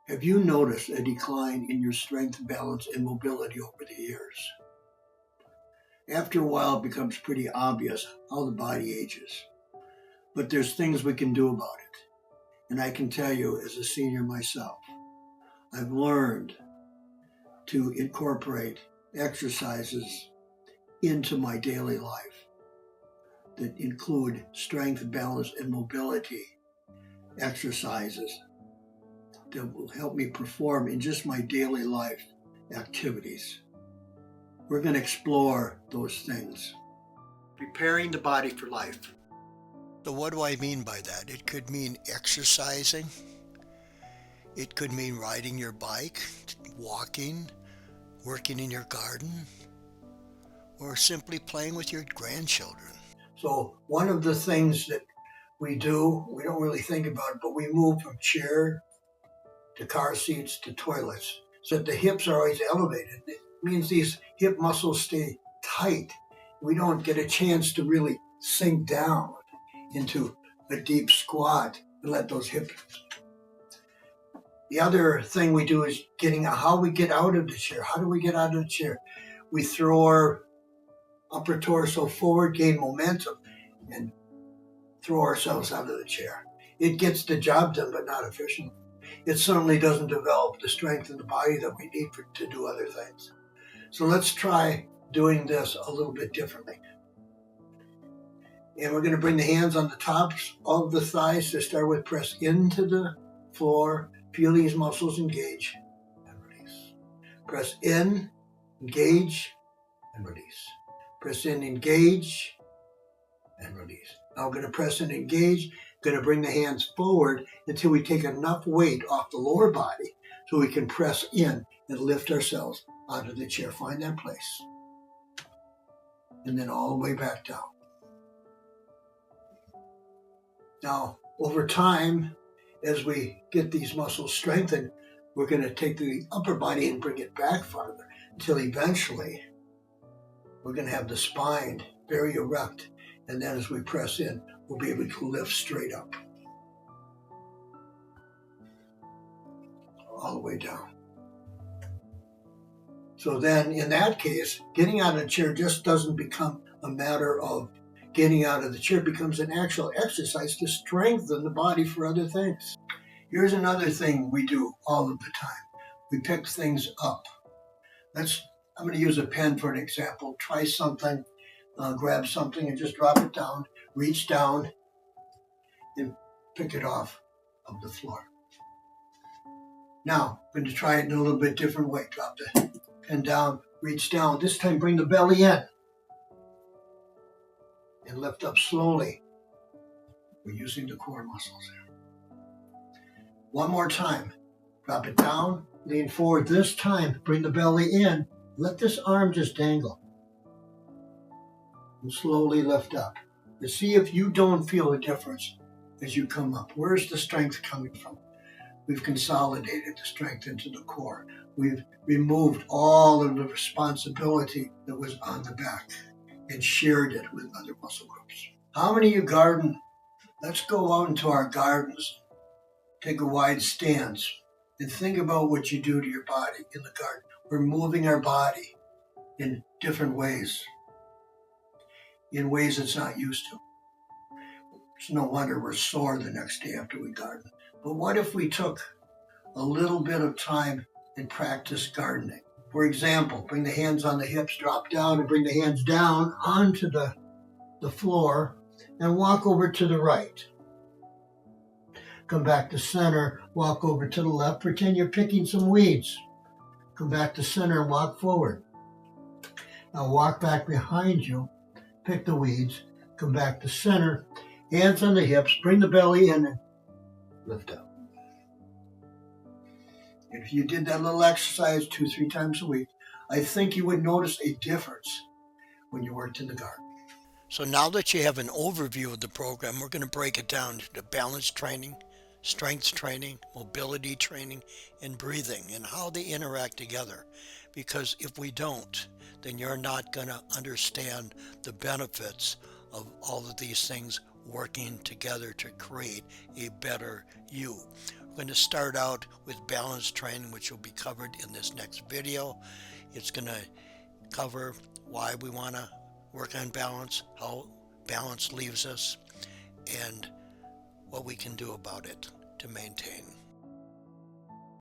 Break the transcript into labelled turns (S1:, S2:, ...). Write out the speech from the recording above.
S1: Have you noticed a decline in your strength, balance, and mobility over the years? After a while, it becomes pretty obvious how the body ages. But there's things we can do about it. And I can tell you, as a senior myself, I've learned to incorporate exercises into my daily life that include strength, balance, and mobility exercises that will help me perform in just my daily life activities. We're going to explore those things. Preparing the body for life.
S2: So what do I mean by that? It could mean exercising. It could mean riding your bike, walking, working in your garden, or simply playing with your grandchildren.
S1: So one of the things that we do, we don't really think about it, but we move from chair to car seats to toilets so that the hips are always elevated. It means these hip muscles stay tight. We don't get a chance to really sink down into a deep squat and let those hips. The other thing we do is how we get out of the chair. How do we get out of the chair? We throw our upper torso forward, gain momentum, and throw ourselves out of the chair. It gets the job done, but not efficiently. It certainly doesn't develop the strength in the body that we need to do other things. So let's try doing this a little bit differently. And we're going to bring the hands on the tops of the thighs to start with. Press into the floor. Feel these muscles engage and release. Press in, engage, and release. Press in, engage, and release. Now we're going to press and engage. Going to bring the hands forward until we take enough weight off the lower body so we can press in and lift ourselves out of the chair. Find that place. And then all the way back down. Now, over time, as we get these muscles strengthened, we're going to take the upper body and bring it back farther until eventually we're going to have the spine very erect. And then as we press in, we'll be able to lift straight up. All the way down. So then, in that case, getting out of the chair just doesn't become a matter of getting out of the chair. It becomes an actual exercise to strengthen the body for other things. Here's another thing we do all of the time. We pick things up. I'm going to use a pen for an example. Try something, grab something and just drop it down, reach down, and pick it off of the floor. Now, I'm going to try it in a little bit different way. Drop the pen down, reach down. This time, bring the belly in and lift up slowly. We're using the core muscles here. One more time. Drop it down, lean forward. This time, bring the belly in. Let this arm just dangle. And slowly lift up. And see if you don't feel a difference as you come up. Where's the strength coming from? We've consolidated the strength into the core. We've removed all of the responsibility that was on the back and shared it with other muscle groups. How many of you garden? Let's go out into our gardens, take a wide stance, and think about what you do to your body in the garden. We're moving our body in different ways, in ways it's not used to. It's no wonder we're sore the next day after we garden. But what if we took a little bit of time and practiced gardening? For example, bring the hands on the hips, drop down, and bring the hands down onto the floor and walk over to the right. Come back to center, walk over to the left, pretend you're picking some weeds. Come back to center and walk forward. Now walk back behind you, pick the weeds, come back to center, hands on the hips, bring the belly in and lift up. If you did that little exercise 2-3 times a week, I think you would notice a difference when you worked in the garden.
S2: So now that you have an overview of the program, we're going to break it down into balance training, strength training, mobility training, and breathing, and how they interact together. Because if we don't, then you're not going to understand the benefits of all of these things working together to create a better you. We're going to start out with balance training, which will be covered in this next video. It's going to cover why we want to work on balance, how balance leaves us, and what we can do about it to maintain.